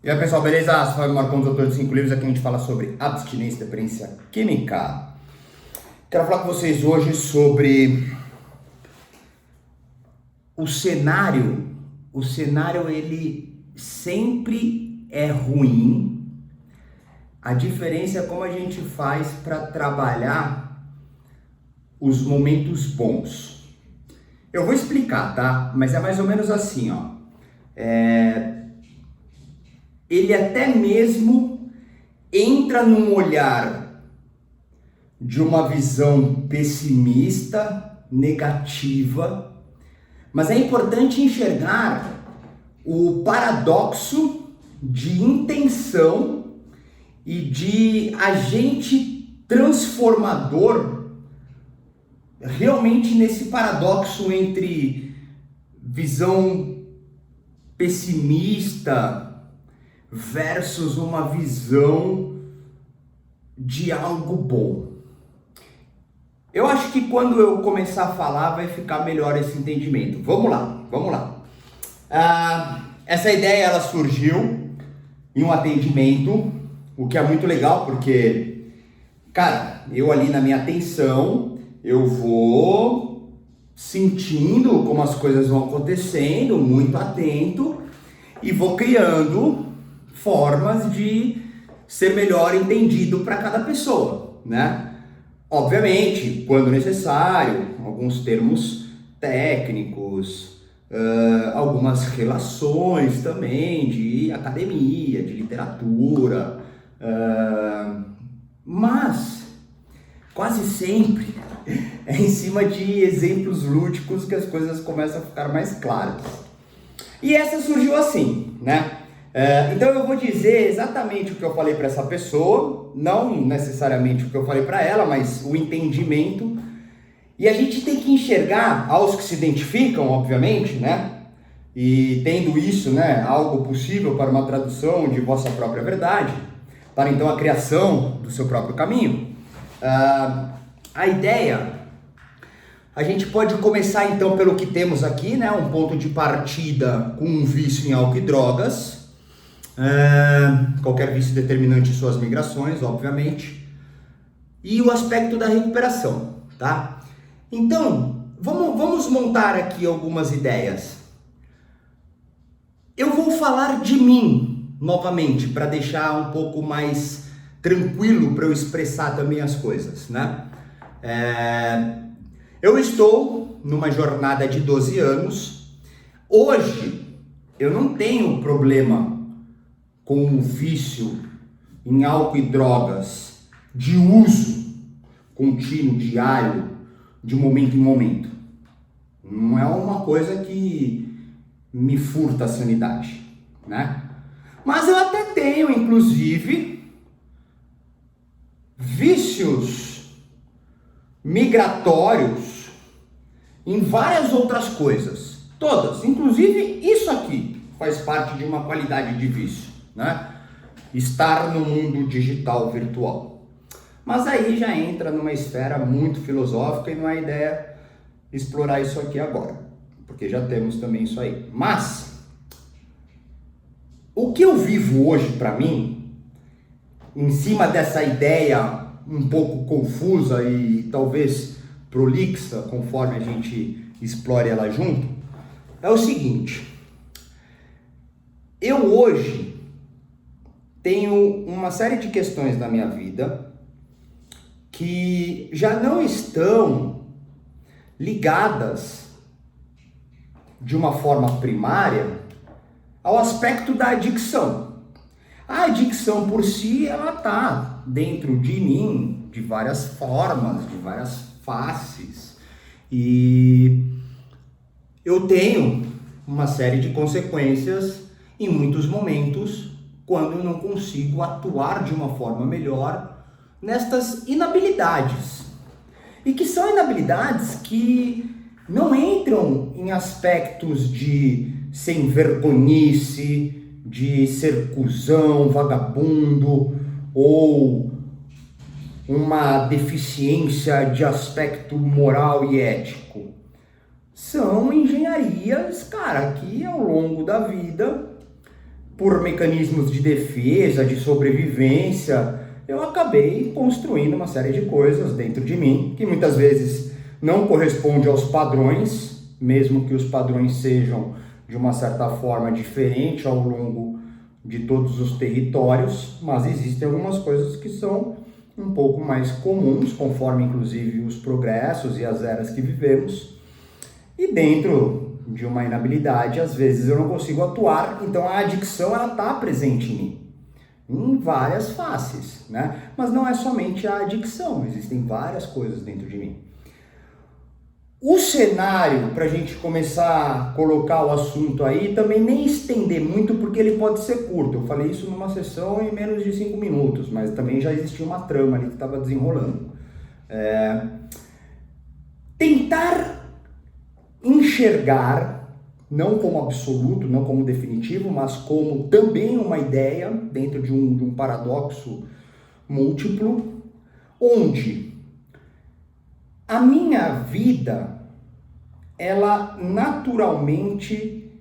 E aí pessoal, beleza? Sou o Fábio Marcon, autor de 5 livros. Aqui a gente fala sobre abstinência e dependência química. Quero falar com vocês hoje sobre o cenário. O cenário ele sempre é ruim. A diferença é como a gente faz para trabalhar os momentos bons. Eu vou explicar, tá? Mas é mais ou menos assim, ó. Ele até mesmo entra num olhar de uma visão pessimista, negativa, mas é importante enxergar o paradoxo de intenção e de agente transformador realmente nesse paradoxo entre visão pessimista versus uma visão de algo bom. Eu acho que quando eu começar a falar vai ficar melhor esse entendimento. Vamos lá. Essa ideia ela surgiu em um atendimento, o que é muito legal porque, cara, eu ali na minha atenção, eu vou sentindo como as coisas vão acontecendo, muito atento, e vou criando formas de ser melhor entendido para cada pessoa, né? Obviamente, quando necessário, alguns termos técnicos, algumas relações também de academia, de literatura, mas quase sempre é em cima de exemplos lúdicos que as coisas começam a ficar mais claras. E essa surgiu assim, né? Então eu vou dizer exatamente o que eu falei para essa pessoa, não necessariamente o que eu falei para ela, mas o entendimento. E a gente tem que enxergar, aos que se identificam, obviamente, né? E tendo isso, né, algo possível para uma tradução de vossa própria verdade, para então a criação do seu próprio caminho. A ideia, a gente pode começar então pelo que temos aqui, né? Um ponto de partida com um vício em álcool e drogas. Qualquer vício determinante de suas migrações, obviamente, e o aspecto da recuperação, tá? Então, vamos montar aqui algumas ideias. Eu vou falar de mim, novamente, para deixar um pouco mais tranquilo para eu expressar também as coisas, né? Eu estou numa jornada de 12 anos. Hoje, eu não tenho problema com o vício em álcool e drogas de uso contínuo, diário, de momento em momento. Não é uma coisa que me furta a sanidade, né? Mas eu até tenho, inclusive, vícios migratórios em várias outras coisas. Todas, inclusive isso aqui faz parte de uma qualidade de vício, né? Estar no mundo digital virtual. Mas aí já entra numa esfera muito filosófica e não é ideia explorar isso aqui agora, porque já temos também isso aí. Mas o que eu vivo hoje para mim, em cima dessa ideia um pouco confusa e talvez prolixa, conforme a gente explore ela junto, é o seguinte: eu hoje tenho uma série de questões na minha vida que já não estão ligadas de uma forma primária ao aspecto da adicção. A adicção por si, ela tá dentro de mim de várias formas, de várias faces, e eu tenho uma série de consequências em muitos momentos quando eu não consigo atuar de uma forma melhor nestas inabilidades. E que são inabilidades que não entram em aspectos de sem vergonhice, de ser cuzão, vagabundo, ou uma deficiência de aspecto moral e ético. São engenharias, cara, que ao longo da vida por mecanismos de defesa, de sobrevivência, eu acabei construindo uma série de coisas dentro de mim, que muitas vezes não corresponde aos padrões, mesmo que os padrões sejam de uma certa forma diferentes ao longo de todos os territórios, mas existem algumas coisas que são um pouco mais comuns, conforme inclusive os progressos e as eras que vivemos, e dentro de uma inabilidade, às vezes eu não consigo atuar, então a adicção ela está presente em mim, em várias faces, né? Mas não é somente a adicção, existem várias coisas dentro de mim. O cenário, para a gente começar a colocar o assunto aí, também nem estender muito, porque ele pode ser curto. Eu falei isso numa sessão em menos de 5 minutos, mas também já existia uma trama ali que estava desenrolando. Tentar enxergar, não como absoluto, não como definitivo, mas como também uma ideia dentro de um paradoxo múltiplo, onde a minha vida, ela naturalmente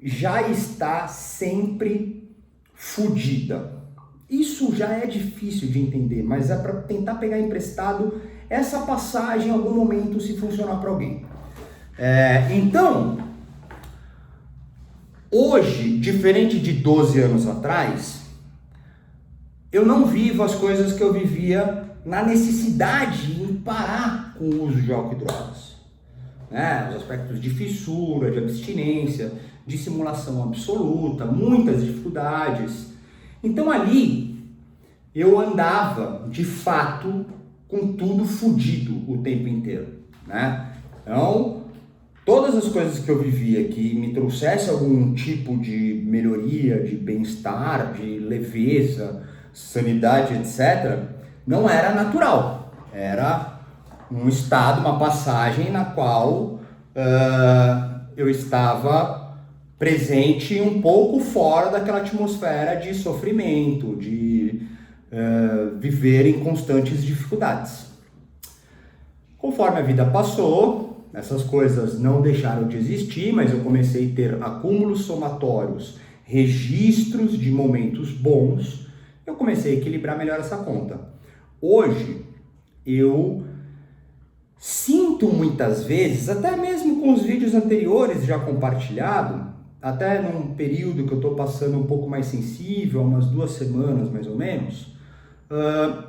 já está sempre fodida. Isso já é difícil de entender, mas é para tentar pegar emprestado essa passagem em algum momento se funcionar para alguém. Então, hoje, diferente de 12 anos atrás, eu não vivo as coisas que eu vivia na necessidade em parar com o uso de álcool e drogas. Os aspectos de fissura, de abstinência, de simulação absoluta, muitas dificuldades. Então ali eu andava de fato com tudo fodido o tempo inteiro, né? Então todas as coisas que eu vivia que me trouxesse algum tipo de melhoria, de bem-estar, de leveza, sanidade, etc., não era natural, era um estado, uma passagem na qual eu estava presente um pouco fora daquela atmosfera de sofrimento, de viver em constantes dificuldades. Conforme a vida passou, essas coisas não deixaram de existir, mas eu comecei a ter acúmulos somatórios, registros de momentos bons, eu comecei a equilibrar melhor essa conta. Hoje, eu sinto muitas vezes, até mesmo com os vídeos anteriores já compartilhado, até num período que eu estou passando um pouco mais sensível, umas 2 semanas mais ou menos,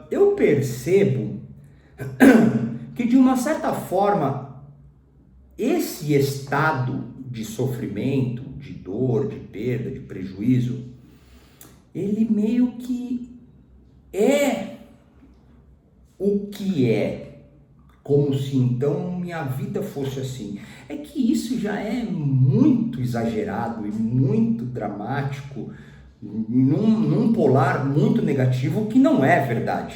eu percebo que de uma certa forma, esse estado de sofrimento, de dor, de perda, de prejuízo, ele meio que é o que é, como se então minha vida fosse assim. É que isso já é muito exagerado e muito dramático, num polar muito negativo, que não é verdade.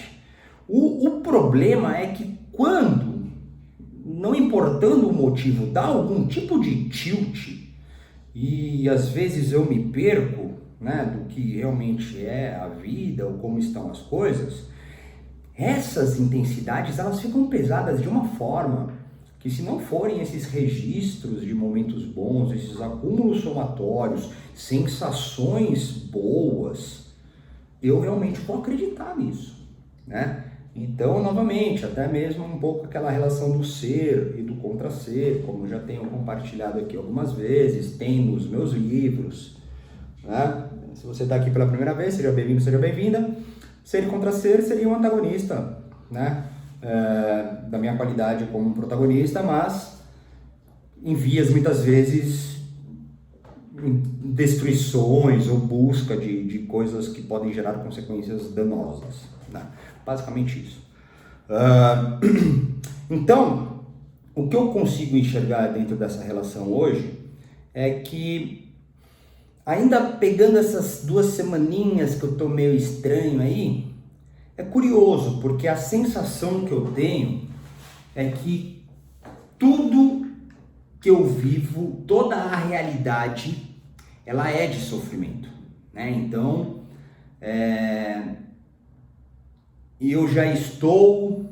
O problema é que quando, não importando o motivo, dá algum tipo de tilt, e às vezes eu me perco, né, do que realmente é a vida ou como estão as coisas, essas intensidades elas ficam pesadas de uma forma que, se não forem esses registros de momentos bons, esses acúmulos somatórios, sensações boas, eu realmente vou acreditar nisso, né? Então, novamente, até mesmo um pouco aquela relação do ser e do contra-ser, como eu já tenho compartilhado aqui algumas vezes, tem nos meus livros, né? Se você está aqui pela primeira vez, seja bem-vindo, seja bem-vinda. Ser e contra-ser seria um antagonista, né? Da minha qualidade como protagonista, mas em vias muitas vezes destruições ou busca de coisas que podem gerar consequências danosas, né? Basicamente isso. Então, o que eu consigo enxergar dentro dessa relação hoje é que, ainda pegando essas 2 semaninhas que eu tô meio estranho aí, é curioso, porque a sensação que eu tenho é que tudo que eu vivo, toda a realidade, ela é de sofrimento, né? Então, eu já estou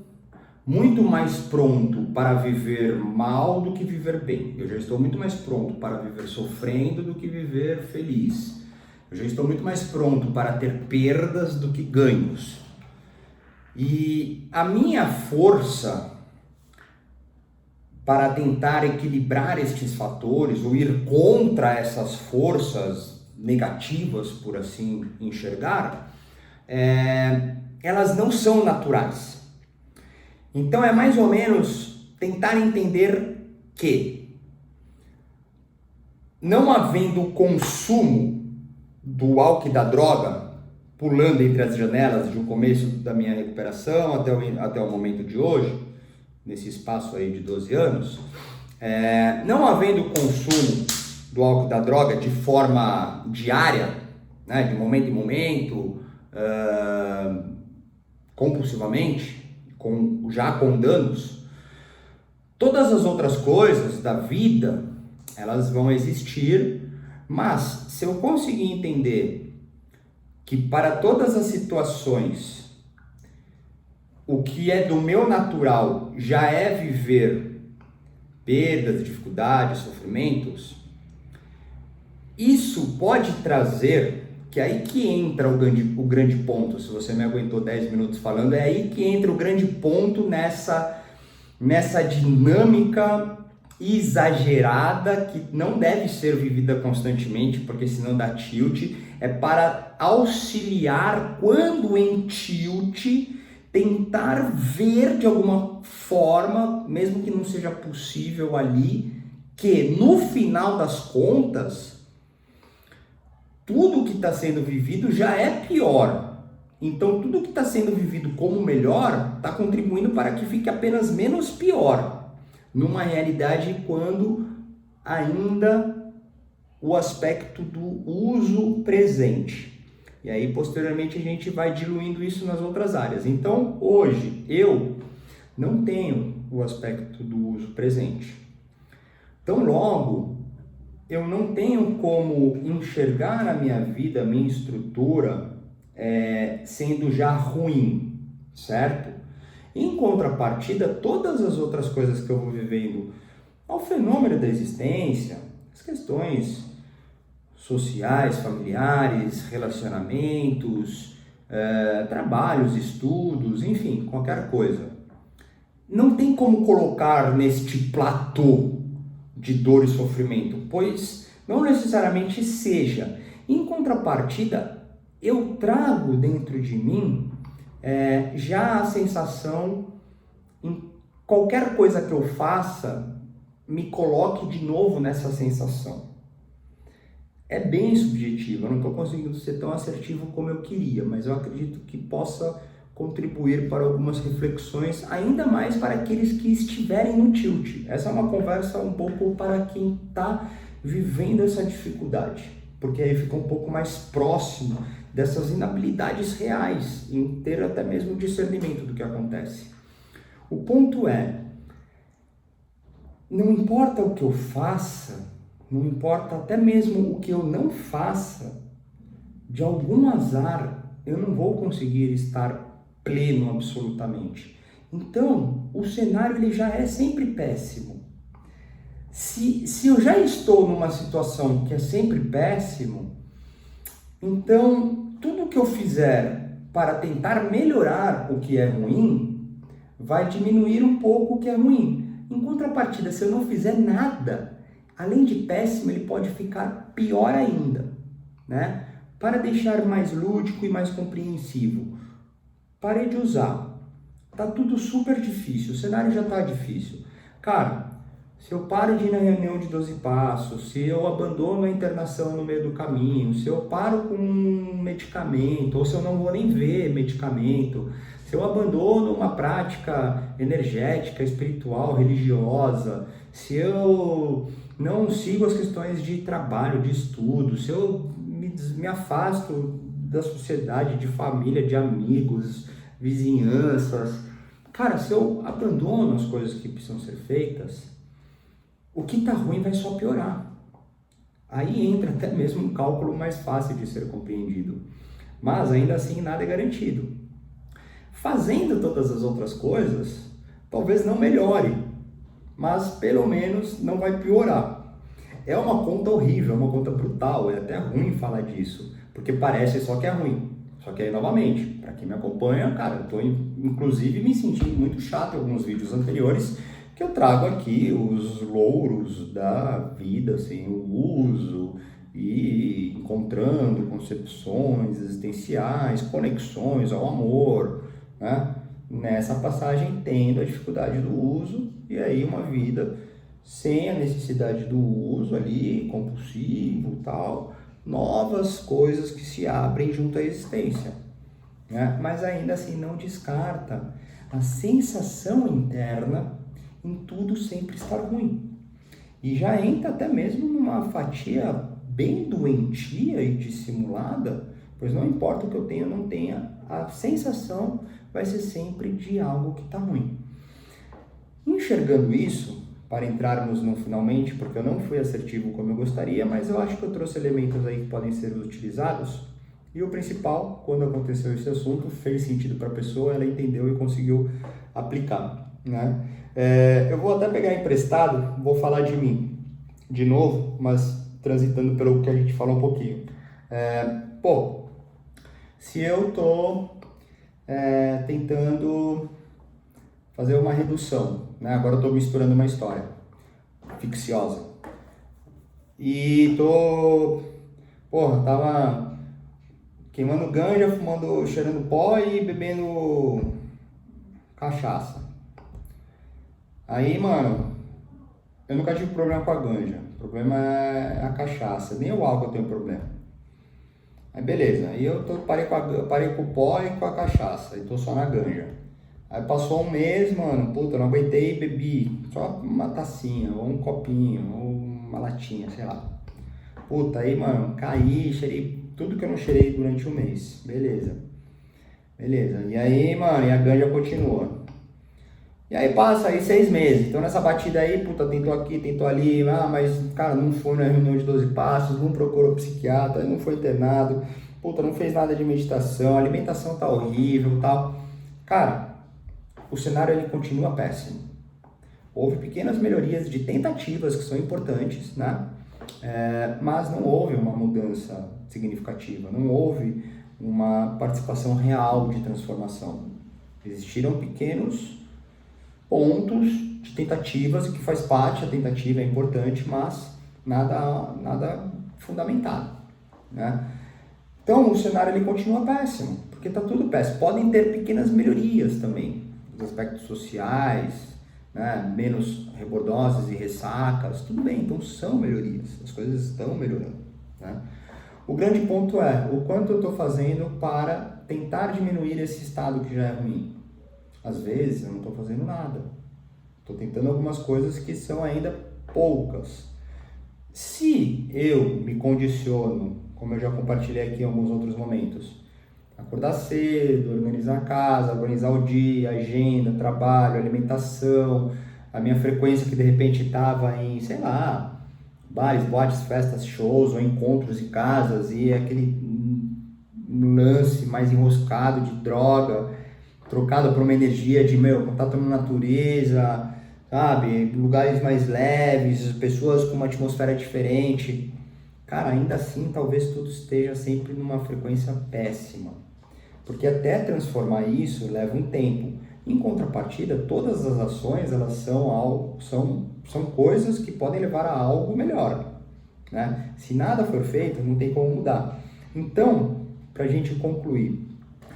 muito mais pronto para viver mal do que viver bem. Eu já estou muito mais pronto para viver sofrendo do que viver feliz. Eu já estou muito mais pronto para ter perdas do que ganhos. E a minha força para tentar equilibrar estes fatores ou ir contra essas forças negativas, por assim enxergar, elas não são naturais. Então é mais ou menos tentar entender que, não havendo consumo do álcool e da droga, pulando entre as janelas de um começo da minha recuperação até o momento de hoje, nesse espaço aí de 12 anos, não havendo consumo do álcool e da droga de forma diária, né, de momento em momento, compulsivamente, já com danos, todas as outras coisas da vida, elas vão existir, mas se eu conseguir entender que para todas as situações, o que é do meu natural já é viver perdas, dificuldades, sofrimentos, isso pode trazer, que é aí que entra o grande ponto, se você me aguentou 10 minutos falando, é aí que entra o grande ponto nessa dinâmica exagerada que não deve ser vivida constantemente, porque senão dá tilt, é para auxiliar quando em tilt, tentar ver de alguma forma, mesmo que não seja possível ali, que no final das contas, tudo que está sendo vivido já é pior. Então tudo que está sendo vivido como melhor está contribuindo para que fique apenas menos pior, numa realidade quando ainda o aspecto do uso presente. E aí, posteriormente, a gente vai diluindo isso nas outras áreas. Então, hoje, eu não tenho o aspecto do uso presente. Então, logo, eu não tenho como enxergar a minha vida, a minha estrutura, sendo já ruim, certo? Em contrapartida, todas as outras coisas que eu vou vivendo ao fenômeno da existência, as questões sociais, familiares, relacionamentos, trabalhos, estudos, enfim, qualquer coisa. Não tem como colocar neste platô de dor e sofrimento, pois não necessariamente seja. Em contrapartida, eu trago dentro de mim já a sensação, em qualquer coisa que eu faça, me coloque de novo nessa sensação. É bem subjetivo, eu não estou conseguindo ser tão assertivo como eu queria, mas eu acredito que possa contribuir para algumas reflexões, ainda mais para aqueles que estiverem no tilt. Essa é uma conversa um pouco para quem está vivendo essa dificuldade, porque aí fica um pouco mais próximo dessas inabilidades reais, em ter até mesmo discernimento do que acontece. O ponto é, não importa o que eu faça, não importa até mesmo o que eu não faça, de algum azar eu não vou conseguir estar pleno absolutamente. Então, o cenário ele já é sempre péssimo. Se eu já estou numa situação que é sempre péssimo, então tudo que eu fizer para tentar melhorar o que é ruim, vai diminuir um pouco o que é ruim. Em contrapartida, se eu não fizer nada, além de péssimo, ele pode ficar pior ainda, né? Para deixar mais lúdico e mais compreensivo, parei de usar. Tá tudo super difícil, o cenário já tá difícil. Cara, se eu paro de ir na reunião de 12 passos, se eu abandono a internação no meio do caminho, se eu paro com um medicamento, ou se eu não vou nem ver medicamento, se eu abandono uma prática energética, espiritual, religiosa, se eu não sigo as questões de trabalho, de estudo, se eu me afasto da sociedade, de família, de amigos, vizinhanças, cara, se eu abandono as coisas que precisam ser feitas, o que tá ruim vai só piorar. Aí entra até mesmo um cálculo mais fácil de ser compreendido, mas ainda assim nada é garantido. Fazendo todas as outras coisas, talvez não melhore, mas pelo menos não vai piorar. É uma conta horrível, é uma conta brutal, é até ruim falar disso, porque parece só que é ruim. Só que aí, novamente, para quem me acompanha, cara, eu tô inclusive me sentindo muito chato em alguns vídeos anteriores, que eu trago aqui os louros da vida, assim, o uso e encontrando concepções existenciais, conexões ao amor, né? Nessa passagem tendo a dificuldade do uso e aí uma vida sem a necessidade do uso ali, compulsivo, tal, novas coisas que se abrem junto à existência, né? Mas ainda assim não descarta a sensação interna em tudo sempre estar ruim. E já entra até mesmo numa fatia bem doentia e dissimulada, pois não importa o que eu tenha ou não tenha, a sensação vai ser sempre de algo que está ruim. Enxergando isso, para entrarmos no finalmente, porque eu não fui assertivo como eu gostaria, mas eu acho que eu trouxe elementos aí que podem ser utilizados. E o principal, quando aconteceu esse assunto, fez sentido para a pessoa, ela entendeu e conseguiu aplicar, né? Eu vou até pegar emprestado, vou falar de mim de novo, mas transitando pelo que a gente falou um pouquinho. Se eu tô tentando fazer uma redução, né? Agora eu tô misturando uma história ficciosa. E tava queimando ganja, cheirando pó e bebendo cachaça. Aí, mano, eu nunca tive problema com a ganja. O problema é a cachaça, nem o álcool eu tenho problema. Aí beleza, aí parei com o pó e com a cachaça, e tô só na ganja. Aí passou um mês, mano, eu não aguentei e bebi só uma tacinha, ou um copinho, ou uma latinha, sei lá. Aí, mano, caí, cheirei tudo que eu não cheirei durante um mês. Beleza. E aí, mano, e a ganja continua. E aí passa aí 6 meses. Então nessa batida aí, tentou aqui, tentou ali, mas, cara, não foi na reunião de 12 passos, não procurou psiquiatra, não foi internado, não fez nada de meditação, a alimentação tá horrível e tal. Cara, o cenário ele continua péssimo. Houve pequenas melhorias de tentativas que são importantes, né? Mas não houve uma mudança significativa, não houve uma participação real de transformação. Existiram pequenos pontos de tentativas, e que faz parte, a tentativa é importante, mas nada fundamentado, né? Então o cenário ele continua péssimo, porque está tudo péssimo. Podem ter pequenas melhorias também, nos aspectos sociais, né? Menos rebordoses e ressacas, tudo bem, então são melhorias, as coisas estão melhorando, né? O grande ponto é o quanto eu estou fazendo para tentar diminuir esse estado que já é ruim. Às vezes eu não estou fazendo nada, estou tentando algumas coisas que são ainda poucas. Se eu me condiciono, como eu já compartilhei aqui em alguns outros momentos, acordar cedo, organizar a casa, organizar o dia, agenda, trabalho, alimentação, a minha frequência que de repente estava em, sei lá, bares, boates, festas, shows ou encontros e casas, e aquele lance mais enroscado de droga, trocado por uma energia de, contato na natureza, sabe? Lugares mais leves, pessoas com uma atmosfera diferente. Cara, ainda assim, talvez tudo esteja sempre numa frequência péssima. Porque até transformar isso leva um tempo. Em contrapartida, todas as ações, elas são coisas que podem levar a algo melhor, né? Se nada for feito, não tem como mudar. Então, para a gente concluir,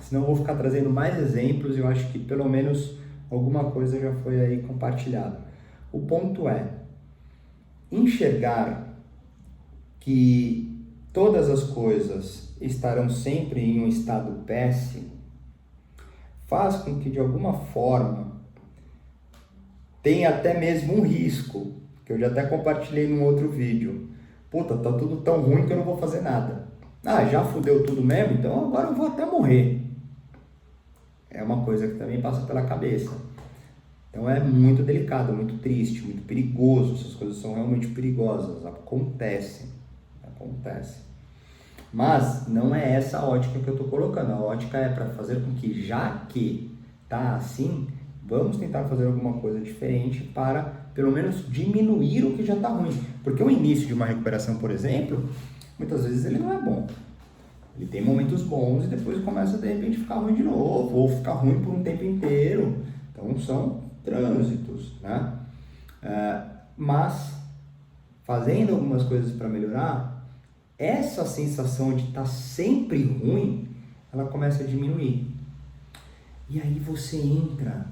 senão eu vou ficar trazendo mais exemplos, eu acho que pelo menos alguma coisa já foi aí compartilhada. O ponto é enxergar que todas as coisas estarão sempre em um estado péssimo, faz com que de alguma forma tenha até mesmo um risco, que eu já até compartilhei num outro vídeo. Tá tudo tão ruim que eu não vou fazer nada. Já fudeu tudo mesmo, então agora eu vou até morrer. É uma coisa que também passa pela cabeça. Então é muito delicado, muito triste, muito perigoso. Essas coisas são realmente perigosas, acontecem. Mas não é essa a ótica que eu estou colocando. A ótica é para fazer com que, já que tá assim, vamos tentar fazer alguma coisa diferente para, pelo menos, diminuir o que já está ruim. Porque o início de uma recuperação, por exemplo, muitas vezes ele não é bom. Ele tem momentos bons e depois começa de repente a ficar ruim de novo, ou ficar ruim por um tempo inteiro. Então são trânsitos, né? Mas fazendo algumas coisas para melhorar, essa sensação de estar sempre ruim, ela começa a diminuir. E aí você entra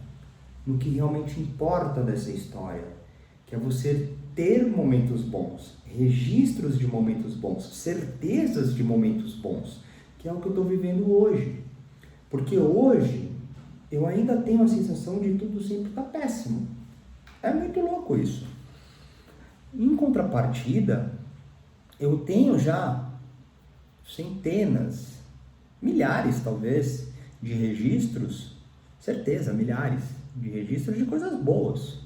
no que realmente importa dessa história, que é você ter momentos bons, registros de momentos bons, certezas de momentos bons, que é o que eu estou vivendo hoje. Porque hoje eu ainda tenho a sensação de tudo sempre estar péssimo. É muito louco isso. Em contrapartida, eu tenho já centenas, milhares talvez, de registros, certeza, milhares de registros de coisas boas.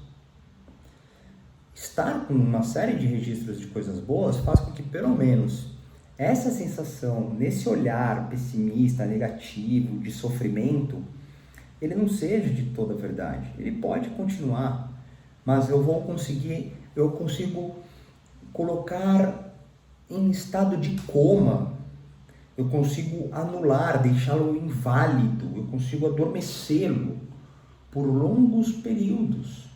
Estar com uma série de registros de coisas boas faz com que, pelo menos, essa sensação, nesse olhar pessimista, negativo, de sofrimento, ele não seja de toda a verdade. Ele pode continuar, mas eu consigo colocar em estado de coma, eu consigo anular, deixá-lo inválido, eu consigo adormecê-lo por longos períodos,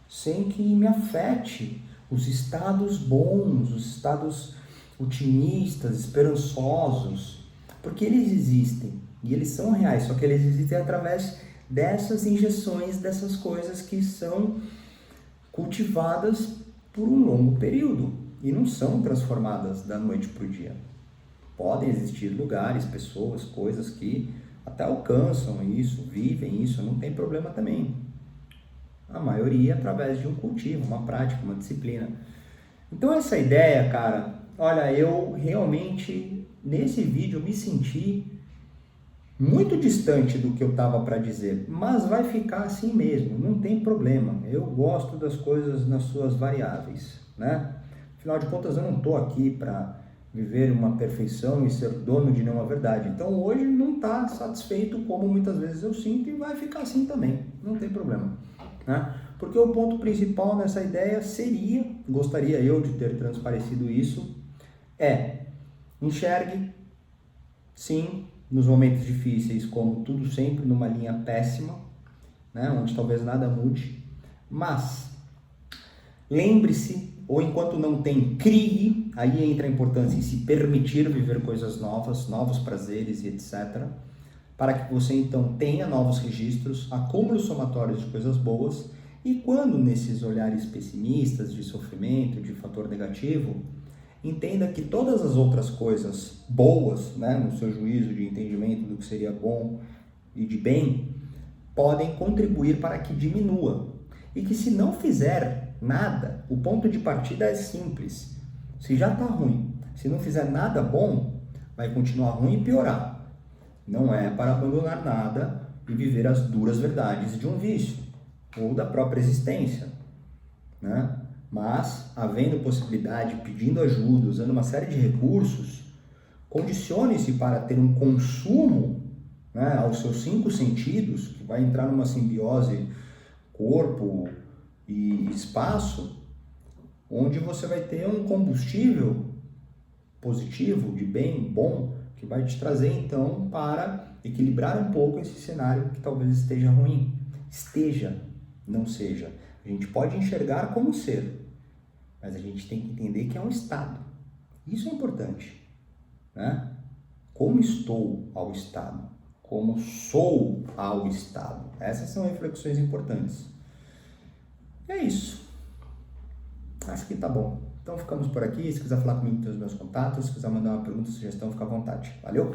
sem que me afete os estados bons, os estados otimistas, esperançosos, porque eles existem e eles são reais, só que eles existem através dessas injeções, dessas coisas que são cultivadas por um longo período e não são transformadas da noite para o dia. Podem existir lugares, pessoas, coisas que até alcançam isso, vivem isso, não tem problema também. A maioria através de um cultivo, uma prática, uma disciplina. Então essa ideia, cara, olha, eu realmente, nesse vídeo, me senti muito distante do que eu estava para dizer, mas vai ficar assim mesmo, não tem problema. Eu gosto das coisas nas suas variáveis, né? Afinal de contas, eu não estou aqui para viver uma perfeição e ser dono de nenhuma verdade. Então hoje não está satisfeito como muitas vezes eu sinto e vai ficar assim também, não tem problema, né? Porque o ponto principal nessa ideia seria, gostaria eu de ter transparecido isso, enxergue, sim, nos momentos difíceis como tudo sempre numa linha péssima, né, onde talvez nada mude, mas lembre-se, ou enquanto não tem, crie, aí entra a importância em se permitir viver coisas novas, novos prazeres e etc., para que você então tenha novos registros, acúmulos somatórios de coisas boas, e quando nesses olhares pessimistas, de sofrimento, de fator negativo, entenda que todas as outras coisas boas, né, no seu juízo de entendimento do que seria bom e de bem, podem contribuir para que diminua. E que se não fizer nada, o ponto de partida é simples. Se já está ruim, se não fizer nada bom, vai continuar ruim e piorar. Não é para abandonar nada e viver as duras verdades de um vício ou da própria existência, né? Mas, havendo possibilidade, pedindo ajuda, usando uma série de recursos, condicione-se para ter um consumo, né, aos seus 5 sentidos, que vai entrar numa simbiose corpo e espaço, onde você vai ter um combustível positivo, de bem, bom, que vai te trazer então para equilibrar um pouco esse cenário que talvez esteja ruim. Esteja, não seja. A gente pode enxergar como ser, mas a gente tem que entender que é um estado. Isso é importante, né? Como estou ao estado? Como sou ao estado? Essas são reflexões importantes. E é isso. Acho que tá bom. Então ficamos por aqui. Se quiser falar comigo, tem os meus contatos. Se quiser mandar uma pergunta, sugestão, fica à vontade. Valeu?